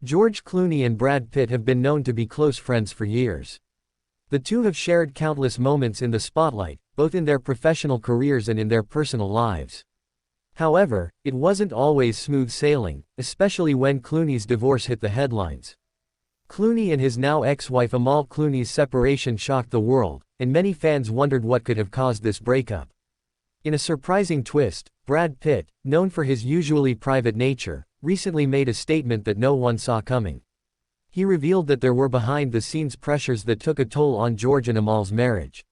George Clooney and Brad Pitt have been known to be close friends for years. The two have shared countless moments in the spotlight, both in their professional careers and in their personal lives. However, it wasn't always smooth sailing, especially when Clooney's divorce hit the headlines. Clooney and his now ex-wife Amal Clooney's separation shocked the world, and many fans wondered what could have caused this breakup. In a surprising twist, Brad Pitt, known for his usually private nature, recently made a statement that no one saw coming. He revealed that there were behind-the-scenes pressures that took a toll on George and Amal's marriage.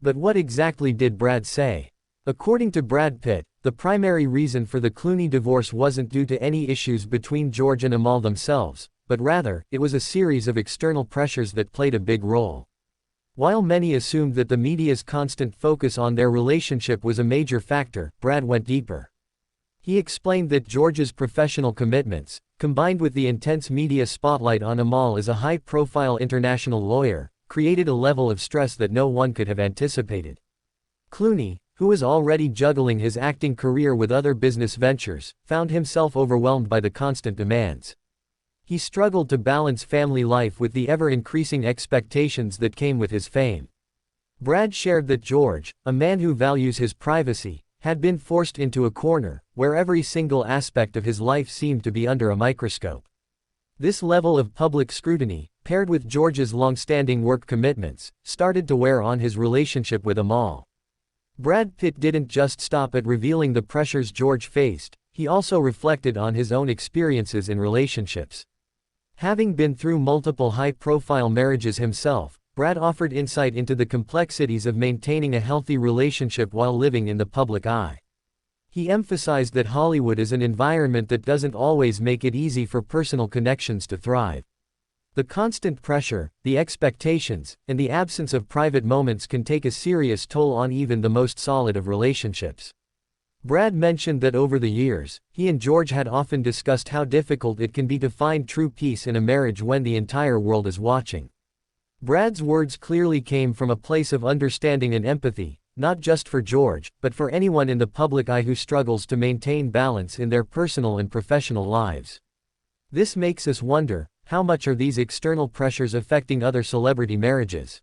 But what exactly did Brad say? According to Brad Pitt, the primary reason for the Clooney divorce wasn't due to any issues between George and Amal themselves, but rather, it was a series of external pressures that played a big role. While many assumed that the media's constant focus on their relationship was a major factor, Brad went deeper. He explained that George's professional commitments, combined with the intense media spotlight on Amal as a high-profile international lawyer, created a level of stress that no one could have anticipated. Clooney, who was already juggling his acting career with other business ventures, found himself overwhelmed by the constant demands. He struggled to balance family life with the ever-increasing expectations that came with his fame. Brad shared that George, a man who values his privacy, had been forced into a corner, where every single aspect of his life seemed to be under a microscope. This level of public scrutiny, paired with George's long-standing work commitments, started to wear on his relationship with Amal. Brad Pitt didn't just stop at revealing the pressures George faced, he also reflected on his own experiences in relationships. Having been through multiple high-profile marriages himself, Brad offered insight into the complexities of maintaining a healthy relationship while living in the public eye. He emphasized that Hollywood is an environment that doesn't always make it easy for personal connections to thrive. The constant pressure, the expectations, and the absence of private moments can take a serious toll on even the most solid of relationships. Brad mentioned that over the years, he and George had often discussed how difficult it can be to find true peace in a marriage when the entire world is watching. Brad's words clearly came from a place of understanding and empathy, not just for George, but for anyone in the public eye who struggles to maintain balance in their personal and professional lives. This makes us wonder, how much are these external pressures affecting other celebrity marriages?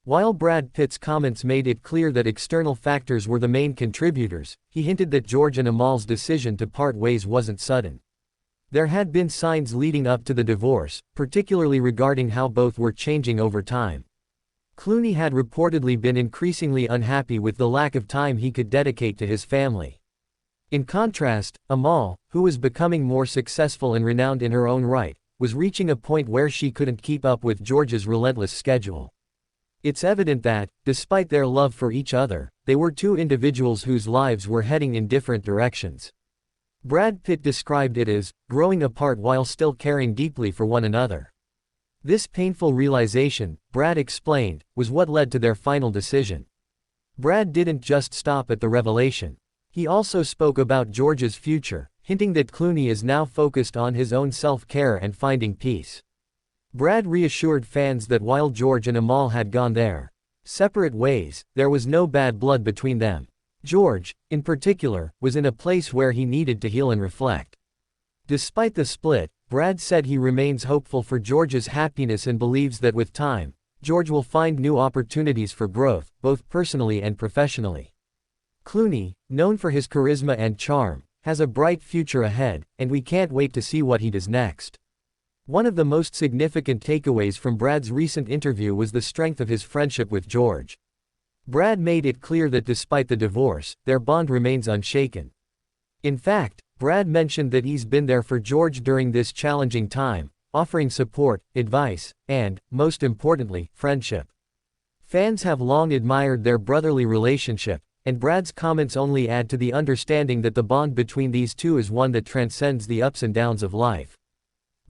While Brad Pitt's comments made it clear that external factors were the main contributors, he hinted that George and Amal's decision to part ways wasn't sudden. There had been signs leading up to the divorce, particularly regarding how both were changing over time. Clooney had reportedly been increasingly unhappy with the lack of time he could dedicate to his family. In contrast, Amal, who was becoming more successful and renowned in her own right, was reaching a point where she couldn't keep up with George's relentless schedule. It's evident that, despite their love for each other, they were two individuals whose lives were heading in different directions. Brad Pitt described it as growing apart while still caring deeply for one another. This painful realization, Brad explained, was what led to their final decision. Brad didn't just stop at the revelation. He also spoke about George's future, hinting that Clooney is now focused on his own self-care and finding peace. Brad reassured fans that while George and Amal had gone their separate ways, there was no bad blood between them. George, in particular, was in a place where he needed to heal and reflect. Despite the split, Brad said he remains hopeful for George's happiness and believes that with time, George will find new opportunities for growth, both personally and professionally. Clooney, known for his charisma and charm, has a bright future ahead, and we can't wait to see what he does next. One of the most significant takeaways from Brad's recent interview was the strength of his friendship with George. Brad made it clear that despite the divorce, their bond remains unshaken. In fact, Brad mentioned that he's been there for George during this challenging time, offering support, advice, and, most importantly, friendship. Fans have long admired their brotherly relationship, and Brad's comments only add to the understanding that the bond between these two is one that transcends the ups and downs of life.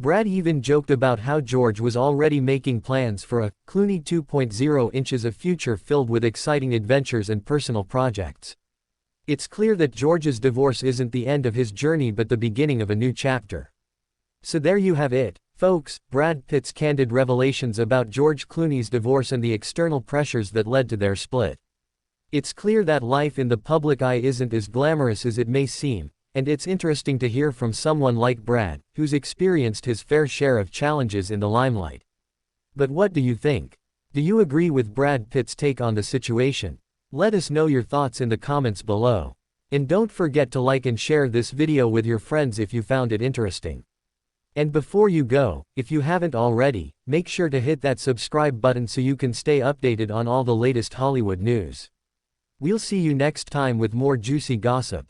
Brad even joked about how George was already making plans for a Clooney 2.0 inches of future filled with exciting adventures and personal projects. It's clear that George's divorce isn't the end of his journey but the beginning of a new chapter. So there you have it, folks, Brad Pitt's candid revelations about George Clooney's divorce and the external pressures that led to their split. It's clear that life in the public eye isn't as glamorous as it may seem, And it's interesting to hear from someone like Brad, who's experienced his fair share of challenges in the limelight. But what do you think? Do you agree with Brad Pitt's take on the situation? Let us know your thoughts in the comments below. And don't forget to like and share this video with your friends if you found it interesting. And before you go, if you haven't already, make sure to hit that subscribe button so you can stay updated on all the latest Hollywood news. We'll see you next time with more juicy gossip.